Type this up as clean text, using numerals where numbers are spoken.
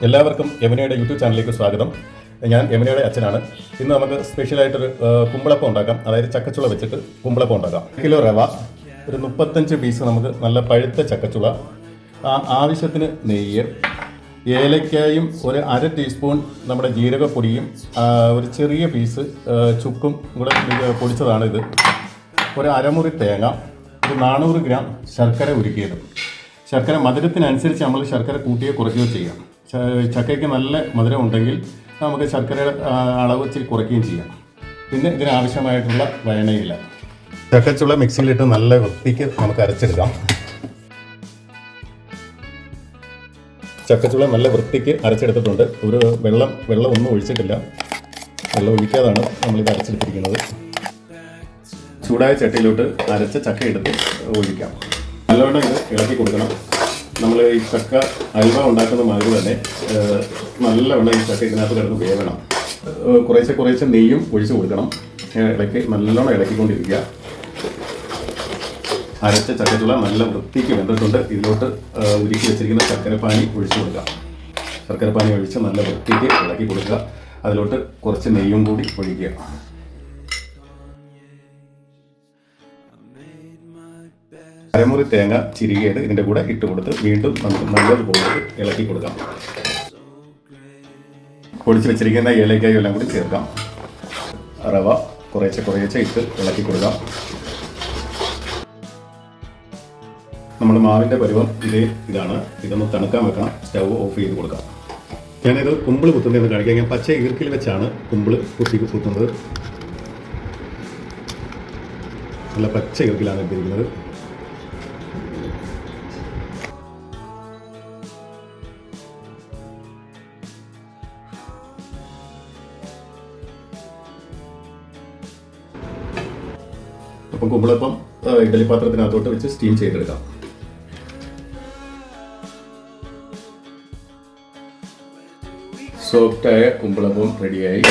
എല്ലാവർക്കും യമുനയുടെ യൂട്യൂബ് ചാനലിലേക്ക് സ്വാഗതം. ഞാൻ യമുനയുടെ അച്ഛനാണ്. ഇന്ന് നമുക്ക് സ്പെഷ്യലായിട്ടൊരു കുമ്പളപ്പം ഉണ്ടാക്കാം. അതായത് ചക്കച്ചുള വെച്ചിട്ട് കുമ്പളപ്പം ഉണ്ടാക്കാം. 1 കിലോ റവ, ഒരു 35 പീസ് നമുക്ക് നല്ല പഴുത്ത ചക്കച്ചുള, ആവശ്യത്തിന് നെയ്യ്, ഏലക്കായും ഒരു 1/2 ടീസ്പൂൺ നമ്മുടെ ജീരകപ്പൊടിയും, ഒരു ചെറിയ പീസ് ചുക്കും കൂടെ പൊടിച്ചതാണ് ഇത്, ഒരു അരമുറി തേങ്ങ, ഒരു 400 ഗ്രാം ശർക്കര ഉരുക്കിയത്. ശർക്കര മധുരത്തിനനുസരിച്ച് നമ്മൾ ശർക്കര കൂട്ടുകയോ കുറയ്ക്കുകയോ ചെയ്യാം. ചക്കയ്ക്ക് നല്ല മധുരം ഉണ്ടെങ്കിൽ നമുക്ക് ശർക്കരയുടെ അളവ് ഇച്ചിരി കുറയ്ക്കുകയും ചെയ്യാം. പിന്നെ ഇതിനാവശ്യമായിട്ടുള്ള വയണയില്ല. ചക്കച്ചുള മിക്സിയിലിട്ട് നല്ല വൃത്തിക്ക് നമുക്ക് അരച്ചെടുക്കാം. ചക്കച്ചുള നല്ല വൃത്തിക്ക് അരച്ചെടുത്തിട്ടുണ്ട്. ഒരു വെള്ളം ഒന്നും ഒഴിച്ചിട്ടില്ല. വെള്ളം ഒഴിക്കാതാണ് നമ്മളിത് അരച്ചെടുത്തിരിക്കുന്നത്. ചൂടായ ചട്ടിയിലോട്ട് അരച്ച ചക്ക എടുത്ത് ഒഴിക്കാം. നല്ലവണ്ണം ഇത് ഇളക്കി കൊടുക്കണം. നമ്മൾ ഈ ചക്ക അൽവ ഉണ്ടാക്കുന്ന മാതിരി തന്നെ നല്ലവണ്ണം ഈ ചക്ക ഇതിനകത്ത് കിടന്ന് വേവണം. കുറേശ്ശെ നെയ്യും ഒഴിച്ച് കൊടുക്കണം. നല്ലോണം ഇളക്കിക്കൊണ്ടിരിക്കുക. അരച്ച ചക്കച്ചുള നല്ല വൃത്തിക്ക് വെന്തിട്ടുണ്ട്. ഇതിലോട്ട് ഉരുക്കി വെച്ചിരിക്കുന്ന ശർക്കരപ്പാനി ഒഴിച്ചു കൊടുക്കുക. ശർക്കരപ്പാനി ഒഴിച്ച് നല്ല വൃത്തിക്ക് ഇളക്കി കൊടുക്കുക. അതിലോട്ട് കുറച്ച് നെയ്യും കൂടി ഒഴിക്കുക. അരമുറി തേങ്ങ ചിരികിയത് ഇതിൻ്റെ കൂടെ ഇട്ട് കൊടുത്ത് വീണ്ടും നമുക്ക് നല്ലതുപോലെ ഇളക്കി കൊടുക്കാം. പൊടിച്ച് വെച്ചിരിക്കുന്ന ഏലക്കായും എല്ലാം കൂടി ചേർക്കാം. റവ കുറേശ്ശെ ഇട്ട് ഇളക്കി കൊടുക്കാം. നമ്മുടെ മാവിൻ്റെ പരുവം ഇതാണ്. ഇതൊന്ന് തണുക്കാൻ വെക്കണം. സ്റ്റൗ ഓഫ് ചെയ്ത് കൊടുക്കാം. ഞാനിത് കുമ്പിൾ കുത്തുന്നതെന്ന് കാണിക്കാം. ഞാൻ പച്ച ഈർക്കിൽ വെച്ചാണ് കുമ്പിൾ കുത്തുന്നത്. നല്ല പച്ച ഈർക്കിലാണ് ഇട്ടിരിക്കുന്നത്. അപ്പം കുമ്പളപ്പം ഇഡ്ഡലി പാത്രത്തിനകത്തോട്ട് വെച്ച് സ്റ്റീം ചെയ്തെടുക്കാം. സോഫ്റ്റായ കുമ്പളപ്പം റെഡിയായി.